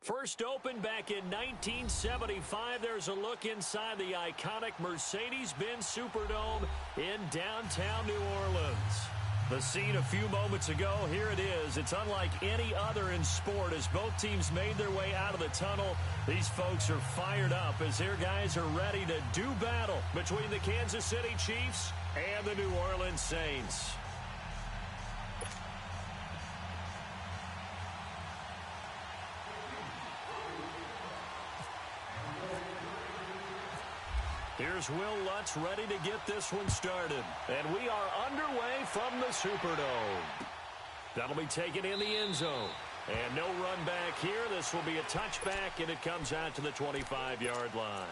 First opened back in 1975. There's a look inside the iconic Mercedes-Benz Superdome in downtown New Orleans. The scene a few moments ago, here it is. It's unlike any other in sport as both teams made their way out of the tunnel. These folks are fired up as their guys are ready to do battle between the Kansas City Chiefs and the New Orleans Saints. Here's Will Lutz ready to get this one started. And we are underway from the Superdome. That'll be taken in the end zone. And no run back here. This will be a touchback, and it comes out to the 25-yard line.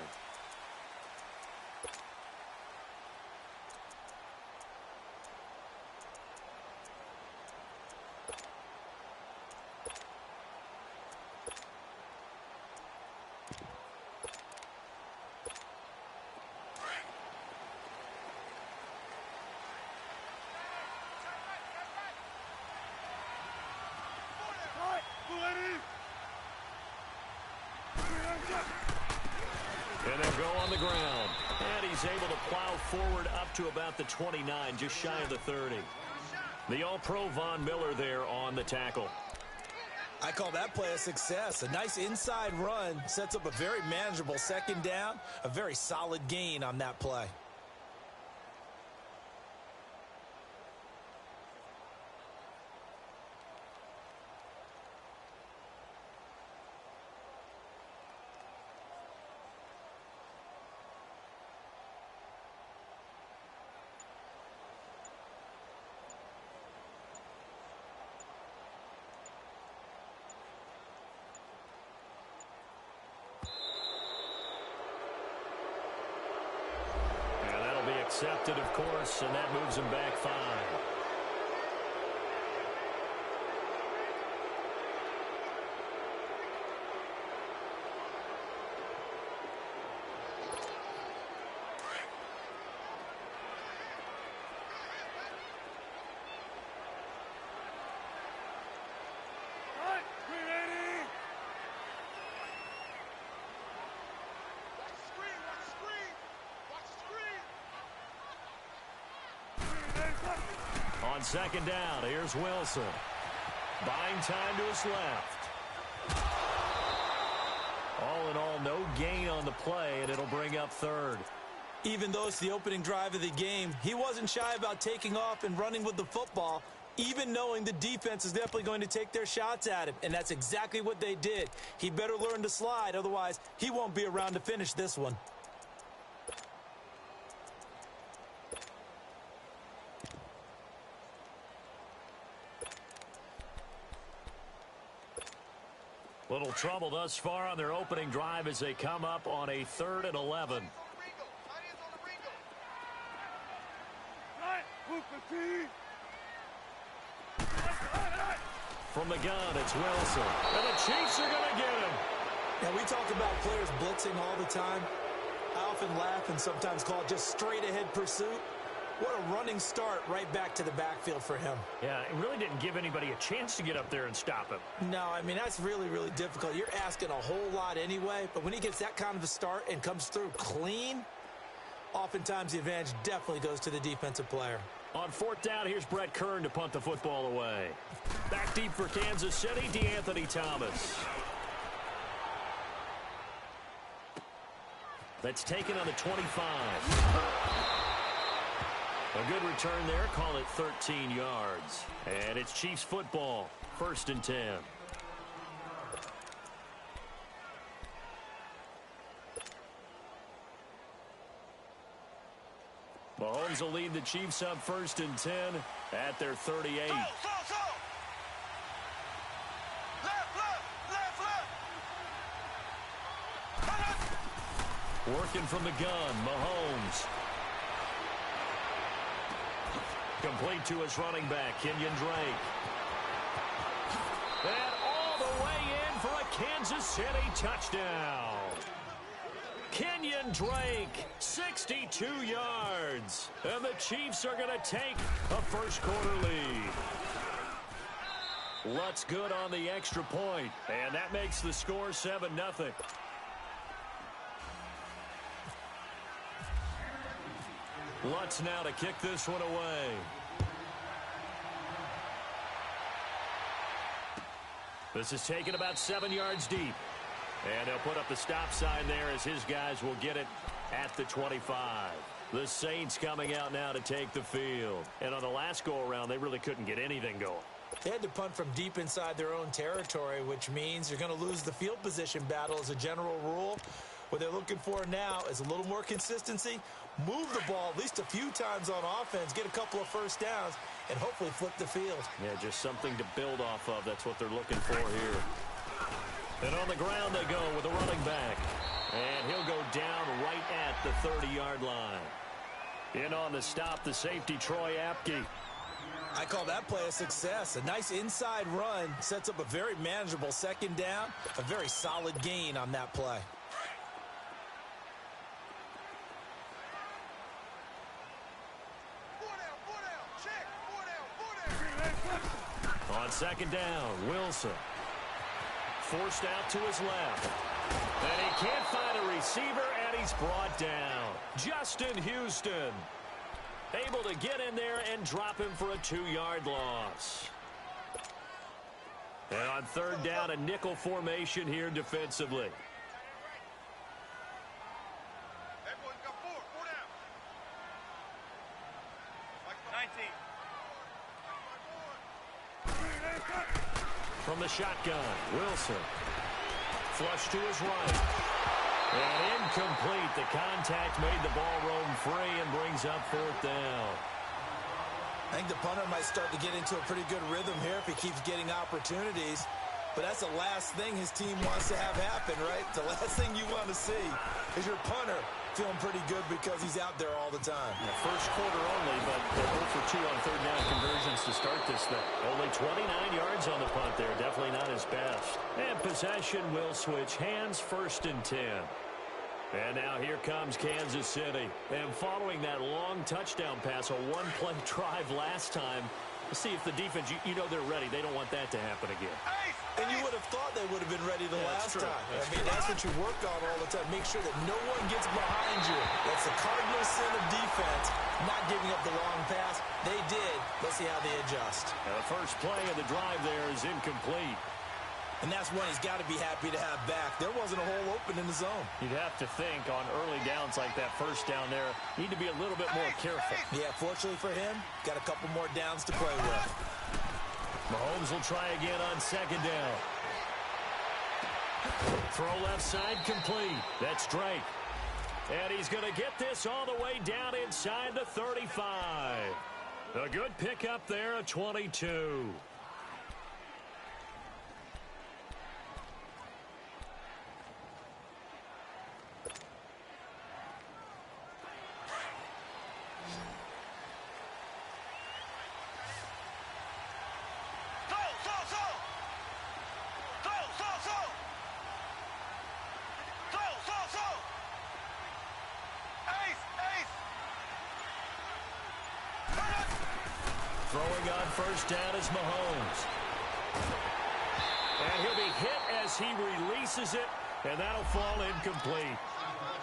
And they'll go on the ground. And he's able to plow forward up to about the 29, just shy of the 30. The All-Pro Von Miller there on the tackle. I call that play a success. A nice inside run sets up a very manageable second down. A very solid gain on that play. Accepted, of course, and that moves him back 5. On second down, here's Wilson. Buying time to his left. All in all, no gain on the play, and it'll bring up 3rd. Even though it's the opening drive of the game, he wasn't shy about taking off and running with the football, even knowing the defense is definitely going to take their shots at him, and that's exactly what they did. He better learn to slide, otherwise he won't be around to finish this one. Little trouble thus far on their opening drive as they come up on a 3rd and 11. From the gun, it's Wilson. And the Chiefs are going to get him. Now, we talk about players blitzing all the time. I often laugh and sometimes call it just straight-ahead pursuit. What a running start right back to the backfield for him. Yeah, it really didn't give anybody a chance to get up there and stop him. No, I mean, that's really, really difficult. You're asking a whole lot anyway, but when he gets that kind of a start and comes through clean, oftentimes the advantage definitely goes to the defensive player. On 4th down, here's Brett Kern to punt the football away. Back deep for Kansas City, DeAnthony Thomas. That's taken on the 25. A good return there. Call it 13 yards. And it's Chiefs football. 1st and 10. Mahomes will lead the Chiefs up 1st and 10 at their 38. Go. Left. Working from the gun, Mahomes. Complete to his running back, Kenyon Drake. And all the way in for a Kansas City touchdown. Kenyon Drake, 62 yards. And the Chiefs are going to take a first quarter lead. Lutz good on the extra point, and that makes the score 7-0. Lutz now to kick this one away. This is taken about 7 yards deep. And he'll put up the stop sign there as his guys will get it at the 25. The Saints coming out now to take the field. And on the last go-around, they really couldn't get anything going. They had to punt from deep inside their own territory, which means you're going to lose the field position battle as a general rule. What they're looking for now is a little more consistency, move the ball at least a few times on offense, get a couple of first downs, and hopefully flip the field. Yeah, just something to build off of. That's what they're looking for here. And on the ground they go with a running back. And he'll go down right at the 30-yard line. In on the stop, the safety, Troy Apke. I call that play a success. A nice inside run sets up a very manageable second down. A very solid gain on that play. On second down, Wilson. Forced out to his left. And he can't find a receiver, and he's brought down. Justin Houston able to get in there and drop him for a 2-yard loss. And on third down, a nickel formation here defensively. From the shotgun, Wilson. Flush to his right. And incomplete. The contact made the ball roam free and brings up fourth down. I think the punter might start to get into a pretty good rhythm here if he keeps getting opportunities. But that's the last thing his team wants to have happen, right? The last thing you want to see is your punter feeling pretty good because he's out there all the time. Yeah, first quarter only, but they're 0 for 2 on third down conversions to start this thing. Only 29 yards on the punt there. Definitely not his best. And possession will switch hands, 1st and 10. And now here comes Kansas City. And following that long touchdown pass, a one-play drive last time, let's see if the defense, you know they're ready. They don't want that to happen again. And you would have thought they would have been ready the last time. That's what you work on all the time. Make sure that no one gets behind you. That's the cardinal sin of defense, not giving up the long pass. They did. Let's see how they adjust. Now the first play of the drive there is incomplete. And that's one he's got to be happy to have back. There wasn't a hole open in the zone. You'd have to think on early downs like that first down there, need to be a little bit more careful. Yeah, fortunately for him, got a couple more downs to play with. Mahomes will try again on second down. Throw left side complete. That's Drake. And he's going to get this all the way down inside the 35. A good pickup there, a 22. Throwing on first down is Mahomes. And he'll be hit as he releases it, and that'll fall incomplete.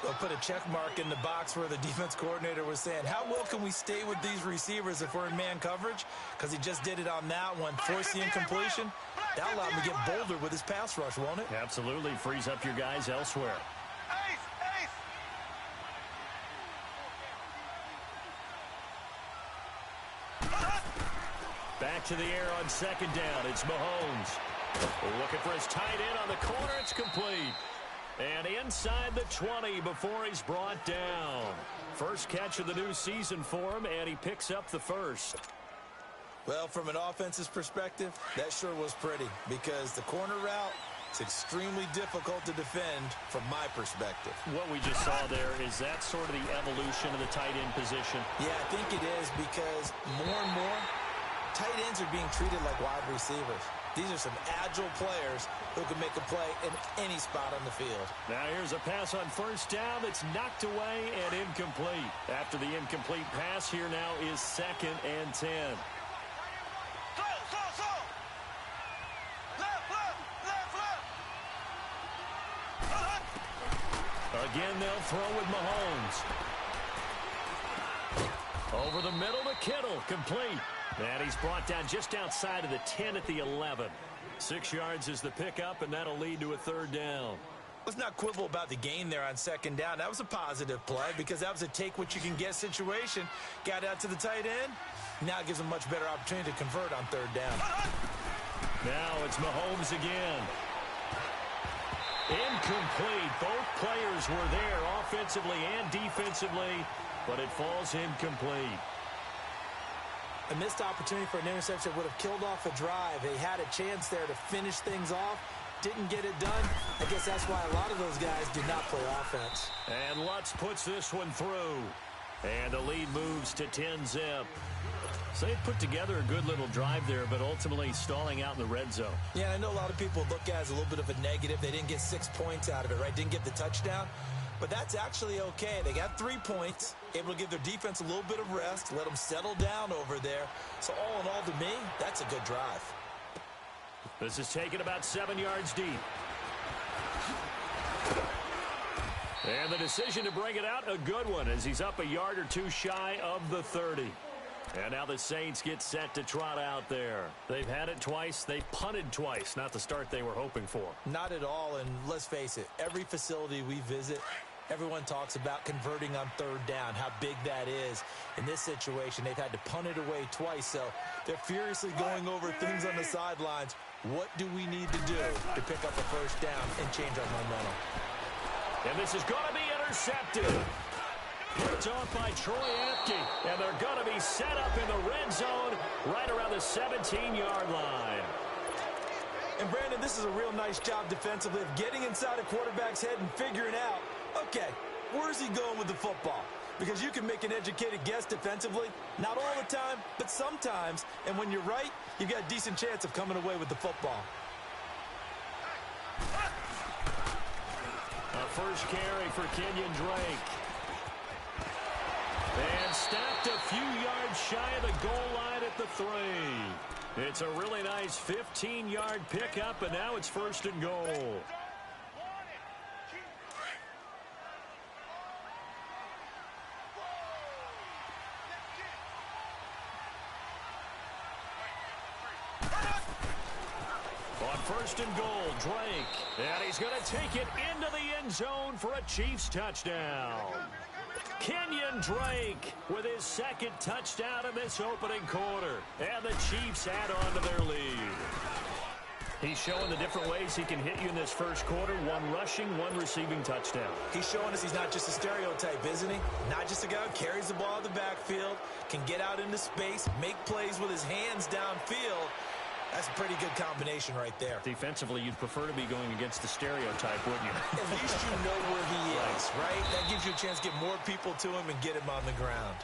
They'll put a check mark in the box where the defense coordinator was saying, how well can we stay with these receivers if we're in man coverage? Because he just did it on that one, force the incompletion. That'll allow him to get bolder with his pass rush, won't it? Absolutely. Frees up your guys elsewhere. Back to the air on second down. It's Mahomes. Looking for his tight end on the corner. It's complete. And inside the 20 before he's brought down. First catch of the new season for him, and he picks up the first. Well, from an offense's perspective, that sure was pretty because the corner route is extremely difficult to defend from my perspective. What we just saw there, is that sort of the evolution of the tight end position? Yeah, I think it is because more and more tight ends are being treated like wide receivers. These are some agile players who can make a play in any spot on the field. Now here's a pass on first down that's knocked away and incomplete. After the incomplete pass, here now is 2nd and 10. Again, they'll throw with Mahomes. Over the middle to Kittle, complete. And he's brought down just outside of the 10 at the 11. 6 yards is the pickup, and that'll lead to a third down. Let's not quibble about the gain there on second down. That was a positive play because that was a take-what-you-can-get situation. Got out to the tight end. Now it gives them a much better opportunity to convert on third down. Now it's Mahomes again. Incomplete. Both players were there offensively and defensively, but it falls incomplete. A missed opportunity for an interception would have killed off a drive. They had a chance there to finish things off. Didn't get it done. I guess that's why a lot of those guys did not play offense. And Lutz puts this one through. And the lead moves to 10-zip. So they put together a good little drive there, but ultimately stalling out in the red zone. Yeah, I know a lot of people look at it as a little bit of a negative. They didn't get 6 points out of it, right? Didn't get the touchdown. But that's actually okay. They got 3 points, able to give their defense a little bit of rest, let them settle down over there. So all in all, to me, that's a good drive. This is taken about 7 yards deep. And the decision to bring it out, a good one, as he's up a yard or two shy of the 30. And now the Saints get set to trot out there. They've had it twice. They punted twice. Not the start they were hoping for. Not at all, and let's face it, every facility we visit, everyone talks about converting on third down, how big that is. In this situation, they've had to punt it away twice, so they're furiously going over things on the sidelines. What do we need to do to pick up a first down and change our momentum? And this is going to be intercepted. Picked off by Troy Apke, and they're going to be set up in the red zone right around the 17-yard line. And, Brandon, this is a real nice job defensively of getting inside a quarterback's head and figuring out, okay, where's he going with the football? Because you can make an educated guess defensively, not all the time, but sometimes. And when you're right, you've got a decent chance of coming away with the football. A first carry for Kenyon Drake. And stopped a few yards shy of the goal line at the 3. It's a really nice 15-yard pickup, and now it's first and goal. On first and goal, Drake. And he's going to take it into the end zone for a Chiefs touchdown. Kenyon Drake with his second touchdown in this opening quarter. And the Chiefs add on to their lead. He's showing the different ways he can hit you in this first quarter. 1 rushing, 1 receiving touchdown. He's showing us he's not just a stereotype, isn't he? Not just a guy who carries the ball in the backfield, can get out into space, make plays with his hands downfield. That's a pretty good combination right there. Defensively, you'd prefer to be going against the stereotype, wouldn't you? At least you know where he is, right? That gives you a chance to get more people to him and get him on the ground.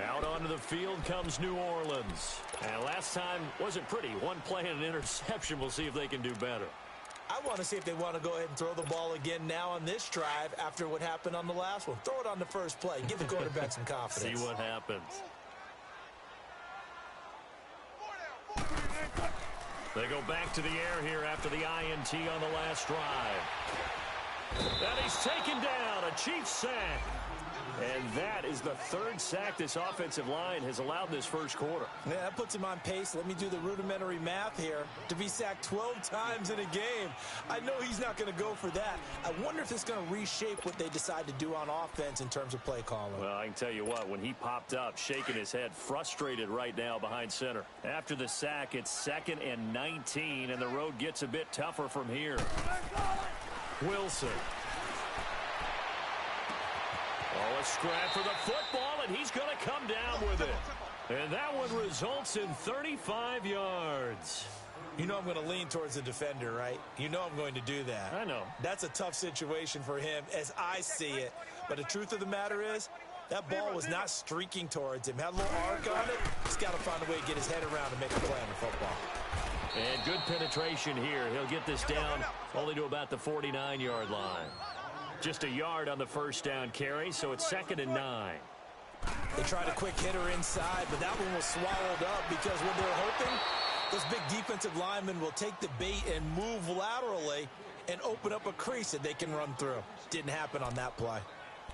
Out onto the field comes New Orleans. And last time wasn't pretty. 1 play and an interception. We'll see if they can do better. I want to see if they want to go ahead and throw the ball again now on this drive after what happened on the last one. Throw it on the first play. Give the quarterback some confidence. See what happens. They go back to the air here after the INT on the last drive. And he's taken down. A Chiefs sack. And that is the 3rd sack this offensive line has allowed this first quarter. Yeah, that puts him on pace. Let me do the rudimentary math here. To be sacked 12 times in a game. I know he's not going to go for that. I wonder if it's going to reshape what they decide to do on offense in terms of play calling. Well, I can tell you what, when he popped up, shaking his head, frustrated right now behind center. After the sack, it's 2nd and 19, and the road gets a bit tougher from here. Wilson. Oh, a scrap for the football, and he's going to come down with it. And that one results in 35 yards. You know I'm going to lean towards the defender, right? You know I'm going to do that. I know. That's a tough situation for him as I see it. But the truth of the matter is, that ball was not streaking towards him. Had a little arc on it. He's got to find a way to get his head around and make a play on the football. And good penetration here. He'll get this down only to about the 49-yard line. Just a yard on the first down carry, so it's 2nd and 9. They tried a quick hitter inside, but that one was swallowed up because what they're hoping, those big defensive linemen will take the bait and move laterally and open up a crease that they can run through. Didn't happen on that play.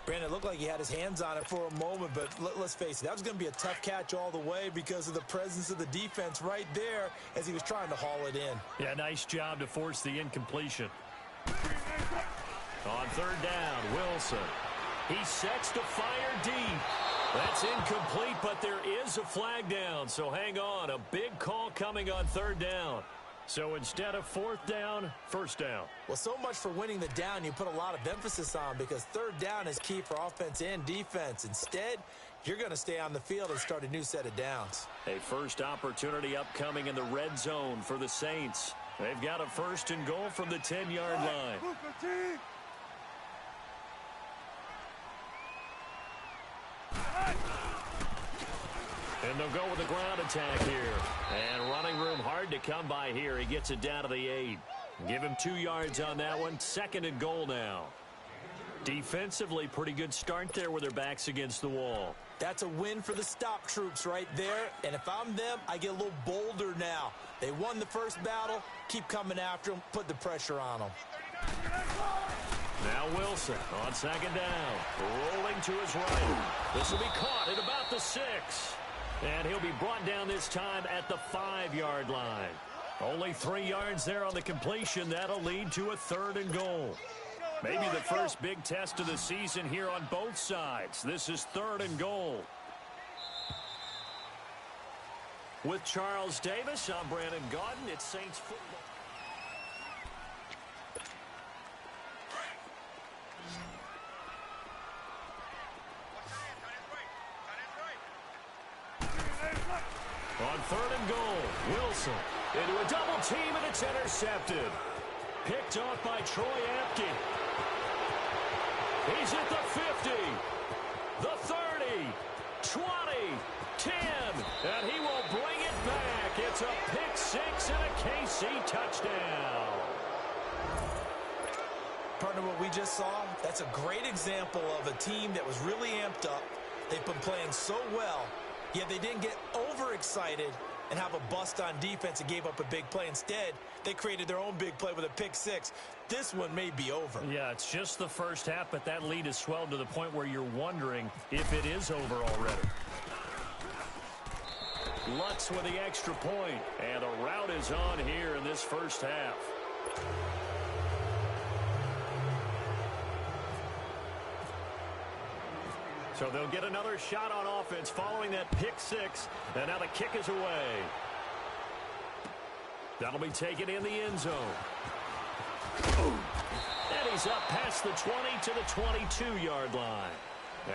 Brandon, it looked like he had his hands on it for a moment, but let's face it, that was going to be a tough catch all the way because of the presence of the defense right there as he was trying to haul it in. Yeah, nice job to force the incompletion. On third down, Wilson. He sets to fire deep. That's incomplete, but there is a flag down, so hang on. A big call coming on third down. So instead of fourth down, first down. Well, so much for winning the down you put a lot of emphasis on because third down is key for offense and defense. Instead, you're going to stay on the field and start a new set of downs. A first opportunity upcoming in the red zone for the Saints. They've got a first and goal from the 10-yard line. And they'll go with the ground attack here. And running room hard to come by here. He gets it down to the 8. Give him 2 yards on that one. Second and goal now. Defensively, pretty good start there with their backs against the wall. That's a win for the stop troops right there. And if I'm them, I get a little bolder now. They won the first battle. Keep coming after them. Put the pressure on them. Now Wilson on second down. Rolling to his right. This will be caught at about the 6. And he'll be brought down this time at the 5-yard line. Only 3 yards there on the completion. That'll lead to a third and goal. Maybe the first big test of the season here on both sides. This is third and goal. With Charles Davis, I'm Brandon Gaudin. It's Saints football. On third and goal, Wilson into a double team, and it's intercepted. Picked off by Troy Apke. He's at the 50, the 30, 20, 10, and he will bring it back. It's a pick 6 and a KC touchdown. Partner, what we just saw, that's a great example of a team that was really amped up. They've been playing so well, yet they didn't get overexcited and have a bust on defense and gave up a big play. Instead, they created their own big play with a pick 6. This one may be over. Yeah, it's just the first half, but that lead has swelled to the point where you're wondering if it is over already. Lutz with the extra point, and a rout is on here in this first half. So they'll get another shot on offense following that pick 6, and now the kick is away. That'll be taken in the end zone. And he's up past the 20 to the 22-yard line.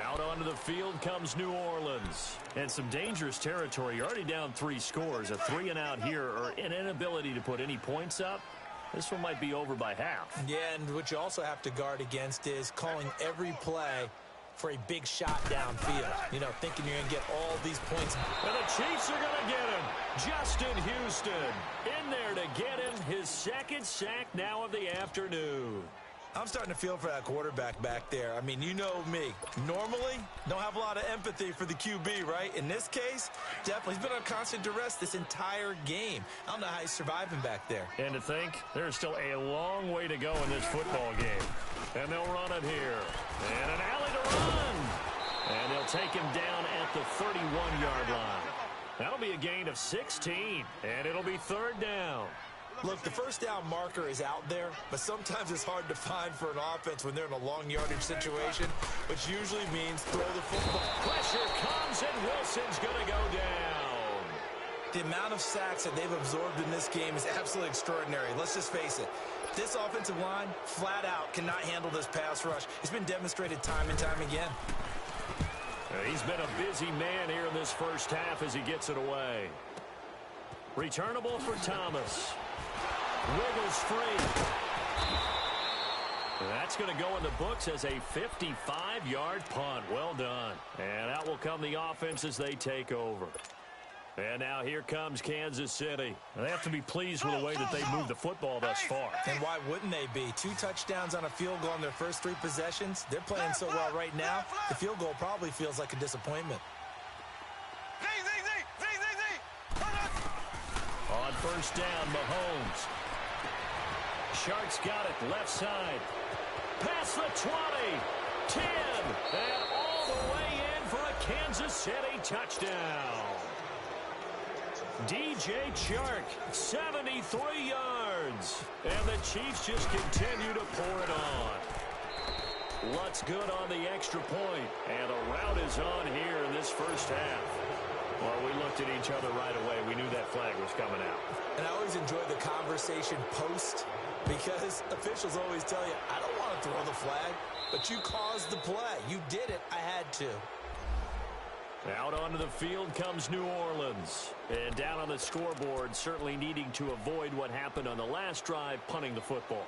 Out onto the field comes New Orleans. And some dangerous territory. You're already down 3 scores. A 3-and-out here, or an inability to put any points up. This one might be over by half. Yeah, and what you also have to guard against is calling every play for a big shot downfield. You know, thinking you're going to get all these points. And the Chiefs are going to get him. Justin Houston in there to get him his second sack now of the afternoon. I'm starting to feel for that quarterback back there. I mean, you know me. Normally, don't have a lot of empathy for the QB, right? In this case, definitely. He's been on constant duress this entire game. I don't know how he's surviving back there. And to think, there's still a long way to go in this football game. And they'll run it here. And an alley to run. And they'll take him down at the 31-yard line. That'll be a gain of 16. And it'll be third down. Look, the first down marker is out there, but sometimes it's hard to find for an offense when they're in a long yardage situation, which usually means throw the football. Pressure comes, and Wilson's going to go down. The amount of sacks that they've absorbed in this game is absolutely extraordinary. Let's just face it. This offensive line, flat out, cannot handle this pass rush. It's been demonstrated time and time again. He's been a busy man here in this first half as he gets it away. Returnable for Thomas. Wiggles free. That's going to go in the books as a 55-yard punt. Well done. And out will come the offense as they take over. And now here comes Kansas City. They have to be pleased with the way that they moved the football thus far. And why wouldn't they be? 2 touchdowns on a field goal in their first 3 possessions. They're playing so well right now, the field goal probably feels like a disappointment. On first down, Mahomes. Chark's got it, left side. Past the 20, 10, and all the way in for a Kansas City touchdown. DJ Chark, 73 yards. And the Chiefs just continue to pour it on. Lutz good on the extra point. And the route is on here in this first half. Well, we looked at each other right away. We knew that flag was coming out. And I always enjoy the conversation post because officials always tell you, I don't want to throw the flag, but you caused the play. You did it. I had to. Out onto the field comes New Orleans. And down on the scoreboard, certainly needing to avoid what happened on the last drive, punting the football.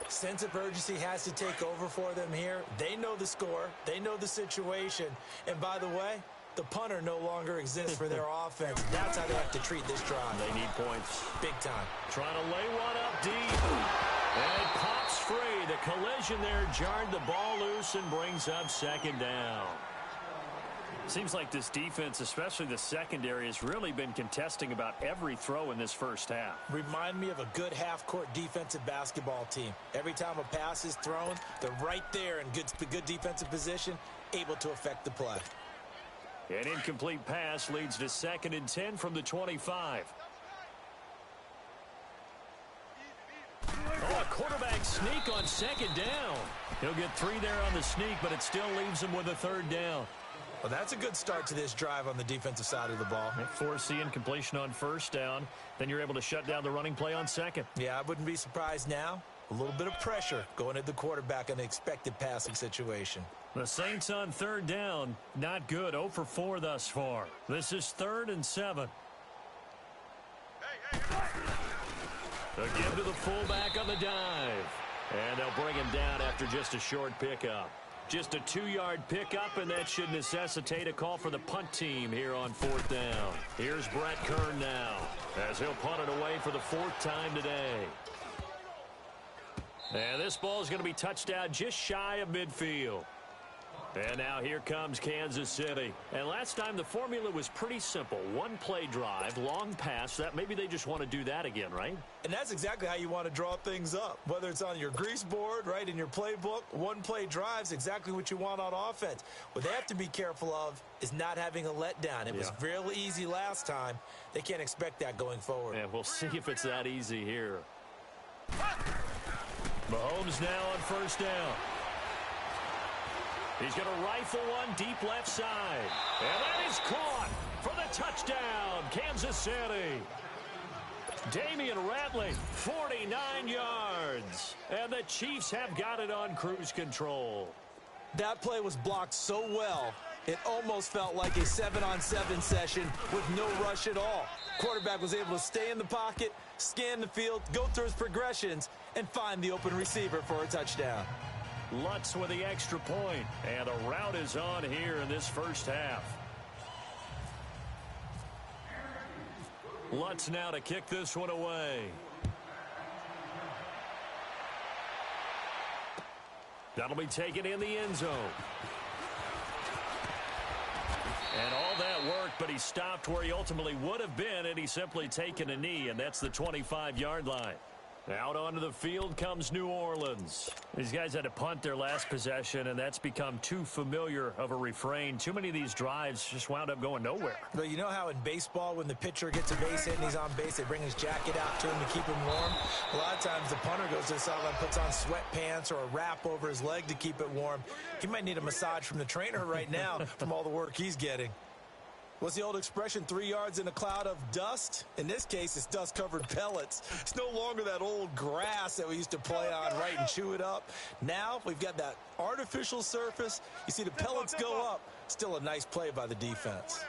Sense of urgency has to take over for them here. They know the score. They know the situation. And by the way, the punter no longer exists for their offense. That's how they have to treat this drive. They need points. Big time. Trying to lay one up deep. And it pops free. The collision there jarred the ball loose and brings up second down. Seems like this defense, especially the secondary, has really been contesting about every throw in this first half. Remind me of a good half-court defensive basketball team. Every time a pass is thrown, they're right there in good defensive position, able to affect the play. An incomplete pass leads to 2nd and 10 from the 25. Oh, a quarterback sneak on 2nd down. He'll get 3 there on the sneak, but it still leaves him with a 3rd down. Well, that's a good start to this drive on the defensive side of the ball. Force the incompletion on 1st down. Then you're able to shut down the running play on 2nd. Yeah, I wouldn't be surprised now. A little bit of pressure going at the quarterback in an expected passing situation. The Saints on 3rd down. Not good. 0 for 4 thus far. This is 3rd and 7. They'll give to the fullback on the dive. And they'll bring him down after just a short pickup. Just a 2-yard pickup, and that should necessitate a call for the punt team here on 4th down. Here's Brett Kern now, as he'll punt it away for the 4th time today. And this ball is going to be touched out just shy of midfield. And now here comes Kansas City. And last time the formula was pretty simple. 1-play drive, long pass. That maybe they just want to do that again, right? And that's exactly how you want to draw things up. Whether it's on your grease board, right, in your playbook, 1-play drive's exactly what you want on offense. What they have to be careful of is not having a letdown. It was real easy last time. They can't expect that going forward. And we'll see if it's that easy here. Mahomes now on 1st down. He's going to rifle one deep left side. And that is caught for the touchdown, Kansas City. Damian Ratley, 49 yards. And the Chiefs have got it on cruise control. That play was blocked so well, it almost felt like a 7-on-7 session with no rush at all. Quarterback was able to stay in the pocket, scan the field, go through his progressions, and find the open receiver for a touchdown. Lutz with the extra point, and the route is on here in this first half. Lutz now to kick this one away. That'll be taken in the end zone. And all that worked, but he stopped where he ultimately would have been, and he's simply taken a knee, and that's the 25-yard line. Out onto the field comes New Orleans. These guys had to punt their last possession, and that's become too familiar of a refrain. Too many of these drives just wound up going nowhere. But you know how in baseball, when the pitcher gets a base hit and he's on base, they bring his jacket out to him to keep him warm? A lot of times the punter goes to the sideline, puts on sweatpants or a wrap over his leg to keep it warm. He might need a massage from the trainer right now from all the work he's getting. What's the old expression, 3 yards in a cloud of dust? In this case, it's dust-covered pellets. It's no longer that old grass that we used to play on, right, and chew it up. Now we've got that artificial surface. You see the pellets go up. Still a nice play by the defense.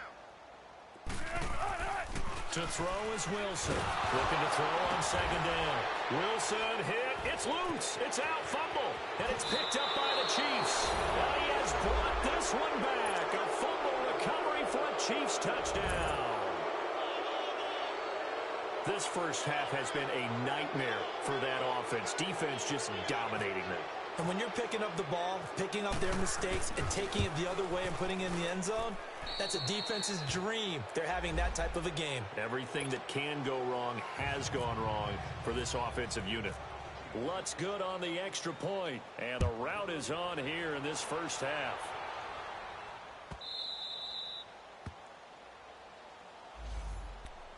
To throw is Wilson. Looking to throw on 2nd down. Wilson hit. It's loose. It's out. Fumble. And it's picked up by the Chiefs. And he has brought this one back. A fumble recovery for a Chiefs touchdown. This first half has been a nightmare for that offense. Defense just dominating them. And when you're picking up the ball, picking up their mistakes, and taking it the other way and putting it in the end zone, that's a defense's dream. They're having that type of a game. Everything that can go wrong has gone wrong for this offensive unit. Lutz good on the extra point, and the route is on here in this first half.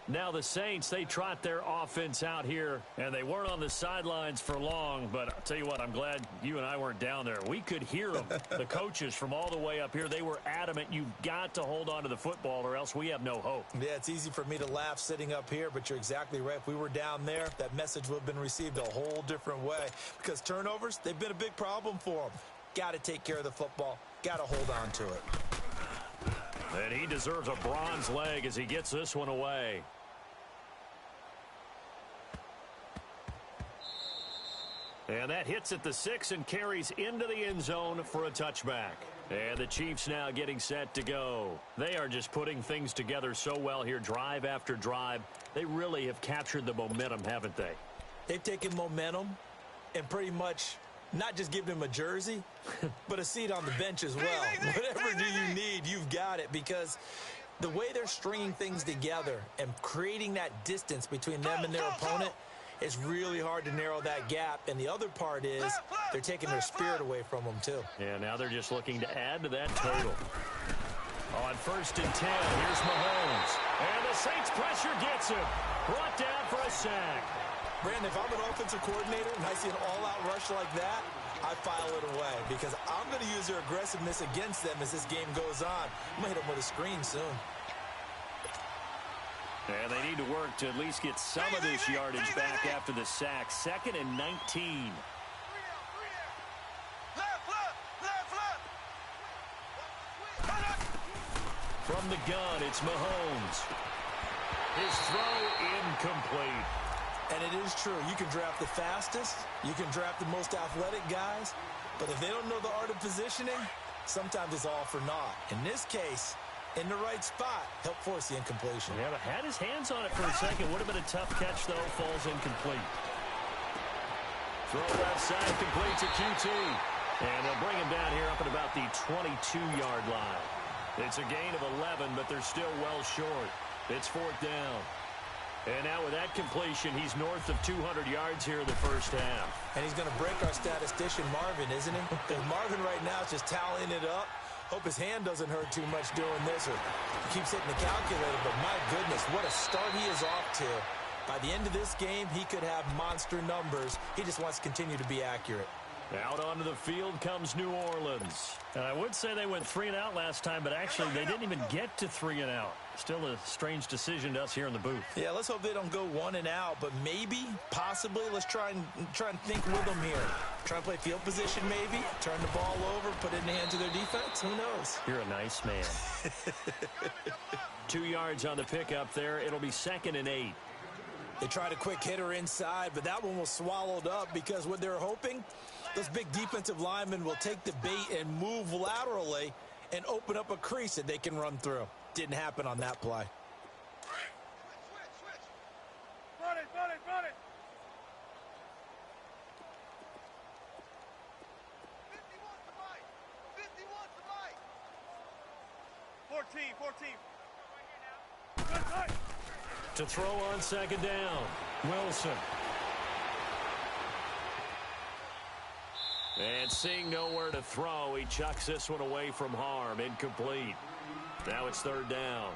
Now the Saints, they trot their offense out here, and they weren't on the sidelines for long, but I'll tell you what, I'm glad you and I weren't down there. We could hear them, the coaches from all the way up here. They were adamant, you've got to hold on to the football or else we have no hope. Yeah, it's easy for me to laugh sitting up here, but you're exactly right. If we were down there, that message would have been received a whole different way because turnovers, they've been a big problem for them. Got to take care of the football. Got to hold on to it. And he deserves a bronze leg as he gets this one away. And that hits at the 6 and carries into the end zone for a touchback. And the Chiefs now getting set to go. They are just putting things together so well here, drive after drive. They really have captured the momentum, haven't they? They've taken momentum and pretty much not just given him a jersey, but a seat on the bench as well. Whatever do you need, you've got it, because the way they're stringing things together and creating that distance between them and their opponent, it's really hard to narrow that gap. And the other part is they're taking their spirit away from them, too. Yeah, now they're just looking to add to that total. On 1st and 10, here's Mahomes. And the Saints pressure gets him. Brought down for a sack. Brandon, if I'm an offensive coordinator and I see an all-out rush like that, I file it away because I'm going to use their aggressiveness against them as this game goes on. I'm going to hit them with a screen soon. And they need to work to at least get some of this yardage back after the sack. 2nd and 19. From the gun, it's Mahomes. His throw incomplete. And it is true. You can draft the fastest. You can draft the most athletic guys. But if they don't know the art of positioning, sometimes it's all for naught. In this case, in the right spot, help force the incompletion. Yeah, but had his hands on it for a second. Would have been a tough catch, though. Falls incomplete. Throw left side, complete to QT. And they'll bring him down here up at about the 22-yard line. It's a gain of 11, but they're still well short. It's 4th down. And now with that completion, he's north of 200 yards here in the first half. And he's going to break our statistician, Marvin, isn't he? Because Marvin right now is just tallying it up. Hope his hand doesn't hurt too much doing this, or keeps hitting the calculator. But my goodness, what a start he is off to. By the end of this game, he could have monster numbers. He just wants to continue to be accurate. Out onto the field comes New Orleans. And I would say they went 3 and out last time, but actually they didn't even get to 3 and out. Still a strange decision to us here in the booth. Yeah, let's hope they don't go 1 and out, but maybe, possibly, let's try and think with them here. Try and play field position maybe, turn the ball over, put it in the hands of their defense. Who knows? You're a nice man. 2 yards on the pickup there. It'll be 2nd and 8. They tried a quick hitter inside, but that one was swallowed up because what they're hoping, those big defensive linemen will take the bait and move laterally and open up a crease that they can run through. Didn't happen on that play. Switch. Run it. 14. Good touch. To throw on 2nd down, Wilson. And seeing nowhere to throw, he chucks this one away from harm. Incomplete. Now it's 3rd down.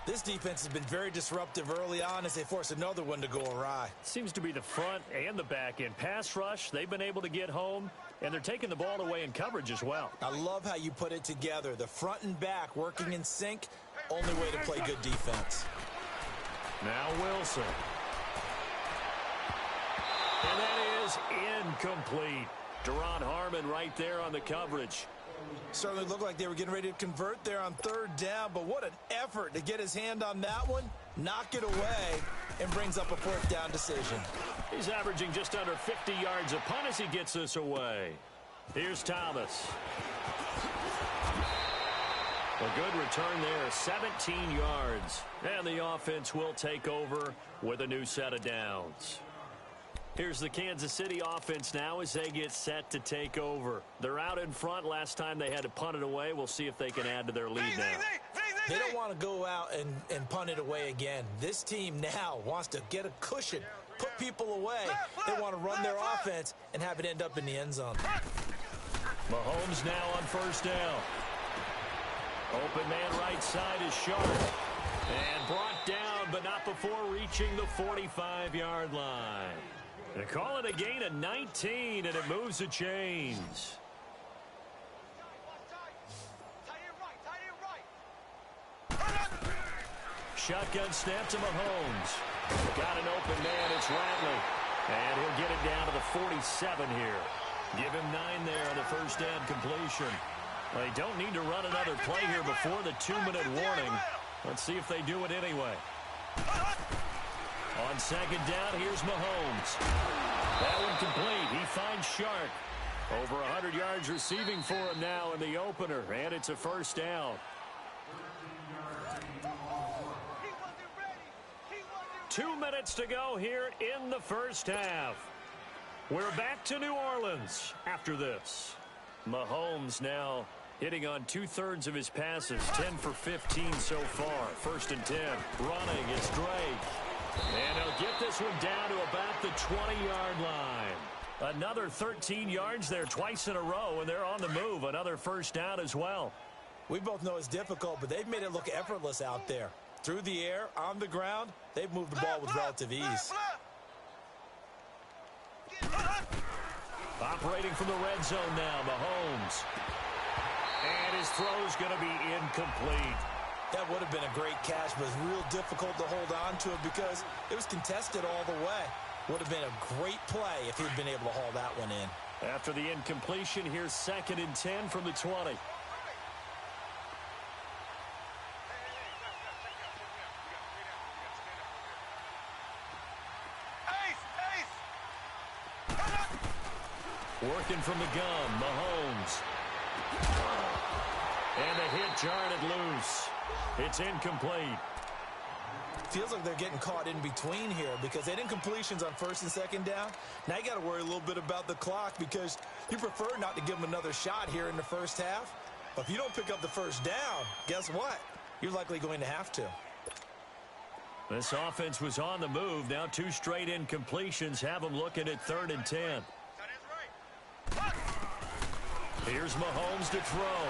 This defense has been very disruptive early on as they force another one to go awry. Seems to be the front and the back end. Pass rush, they've been able to get home, and they're taking the ball away in coverage as well. I love how you put it together. The front and back working in sync, only way to play good defense. Now Wilson. And that is incomplete. Deron Harmon right there on the coverage. Certainly looked like they were getting ready to convert there on 3rd down, but what an effort to get his hand on that one, knock it away, and brings up a 4th down decision. He's averaging just under 50 yards a punt as he gets this away. Here's Thomas. A good return there, 17 yards. And the offense will take over with a new set of downs. Here's the Kansas City offense now as they get set to take over. They're out in front. Last time they had to punt it away. We'll see if they can add to their lead now. They don't want to go out and punt it away again. This team now wants to get a cushion, put people away. They want to run their offense and have it end up in the end zone. Mahomes now on first down. Open man right side is Sharp. And brought down, but not before reaching the 45-yard line. They call it a gain of 19, and it moves the chains. Shotgun snap to Mahomes. Got an open man, it's Ratley. And he'll get it down to the 47 here. Give him 9 there on the first down completion. Well, they don't need to run another play here before the 2-minute warning. Let's see if they do it anyway. On second down, here's Mahomes. That one complete. He finds Sharp. Over 100 yards receiving for him now in the opener, and it's a first down. 2 minutes to go here in the first half. We're back to New Orleans after this. Mahomes now hitting on 2/3 of his passes, 10 for 15 so far. First and 10. Running, it's Drake. And he'll get this one down to about the 20-yard line. Another 13 yards there twice in a row, and they're on the move. Another first down as well. We both know it's difficult, but they've made it look effortless out there. Through the air, on the ground, they've moved the ball with relative ease. Operating from the red zone now, Mahomes. And his throw's going to be incomplete. That would have been a great catch, but it's real difficult to hold on to it because it was contested all the way. Would have been a great play if he'd been able to haul that one in. After the incompletion, here's 2nd and 10 from the 20. Working from the gun, Mahomes. And the hit jarred it loose. It's incomplete. Feels like they're getting caught in between here because they had incompletions on first and second down. Now you got to worry a little bit about the clock because you prefer not to give them another shot here in the first half. But if you don't pick up the first down, guess what? You're likely going to have to. This offense was on the move. Now 2 straight incompletions have them looking at 3rd and 10. Here's Mahomes to throw.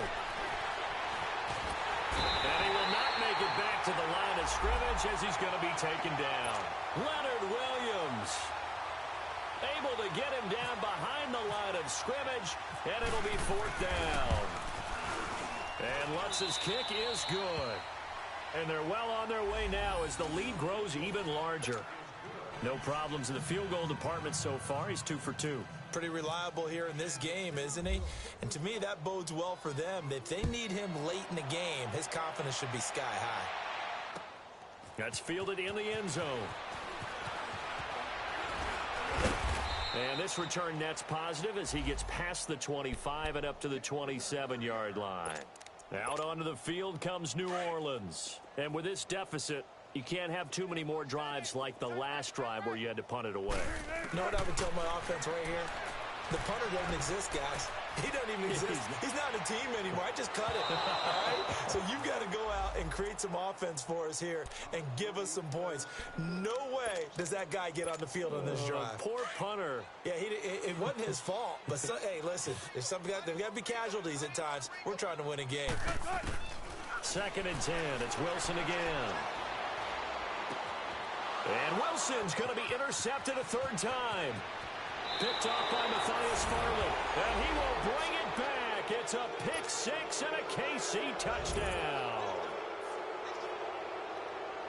And he will not make it back to the line of scrimmage as he's going to be taken down. Leonard Williams able to get him down behind the line of scrimmage, and it'll be 4th down. And Lutz's kick is good. And they're well on their way now as the lead grows even larger. No problems in the field goal department so far. He's 2 for 2. Pretty reliable here in this game, isn't he? And to me, that bodes well for them. If they need him late in the game, his confidence should be sky high. That's fielded in the end zone. And this return net's positive as he gets past the 25 and up to the 27-yard line. Out onto the field comes New Orleans. And with this deficit, you can't have too many more drives like the last drive where you had to punt it away. You know what I would tell my offense right here? The punter doesn't exist, guys. He doesn't even exist. He's not a team anymore. I just cut it. All right? So you've got to go out and create some offense for us here and give us some points. No way does that guy get on the field on this drive. Poor punter. Yeah, it wasn't his fault. But, hey, listen, there's got to be casualties at times. We're trying to win a game. 2nd and 10. It's Wilson again. And Wilson's going to be intercepted a 3rd time. Picked off by Matthias Farley. And he will bring it back. It's a pick 6 and a KC touchdown.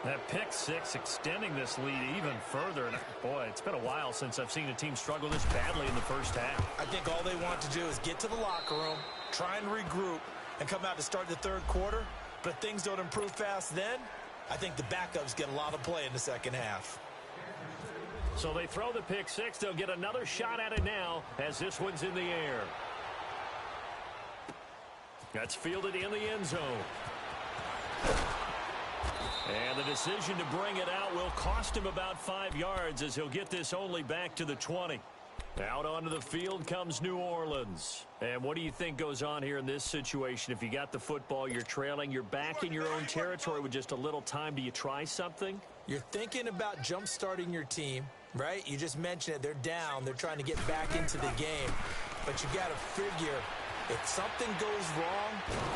That pick 6 extending this lead even further. And boy, it's been a while since I've seen a team struggle this badly in the first half. I think all they want to do is get to the locker room, try and regroup, and come out to start the 3rd quarter. But if things don't improve fast then, I think the backups get a lot of play in the second half. So they throw the pick 6. They'll get another shot at it now as this one's in the air. That's fielded in the end zone. And the decision to bring it out will cost him about 5 yards as he'll get this only back to the 20. Out onto the field comes New Orleans. And what do you think goes on here in this situation? If you got the football, you're trailing, you're back in your own territory with just a little time. Do you try something? You're thinking about jump-starting your team, right? You just mentioned it. They're down. They're trying to get back into the game. But you got to figure, if something goes wrong,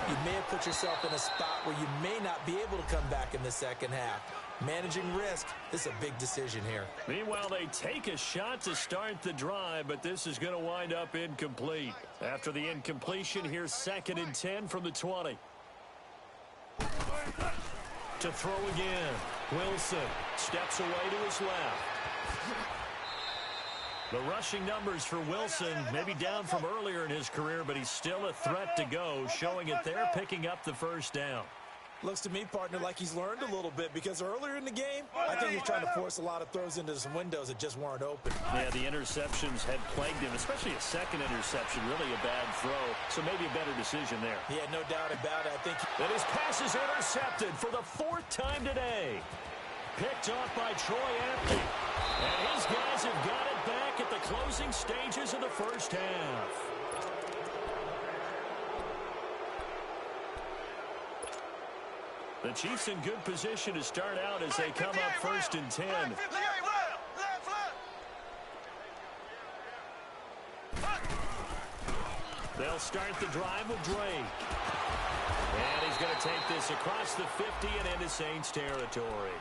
you may have put yourself in a spot where you may not be able to come back in the second half. Managing risk, this is a big decision here. Meanwhile, they take a shot to start the drive, but this is going to wind up incomplete. After the incompletion, here's 2nd and 10 from the 20. To throw again. Wilson steps away to his left. The rushing numbers for Wilson may be down from earlier in his career, but he's still a threat to go, showing it there, picking up the first down. Looks to me, partner, like he's learned a little bit because earlier in the game, I think he was trying to force a lot of throws into some windows that just weren't open. Yeah, the interceptions had plagued him, especially a second interception, really a bad throw. So maybe a better decision there. Yeah, no doubt about it. I think that his pass is intercepted for the 4th time today. Picked off by Troy Apke. And his guys have got it back at the closing stages of the first half. The Chiefs in good position to start out as they come up 1st and 10. They'll start the drive with Drake. And he's going to take this across the 50 and into Saints territory.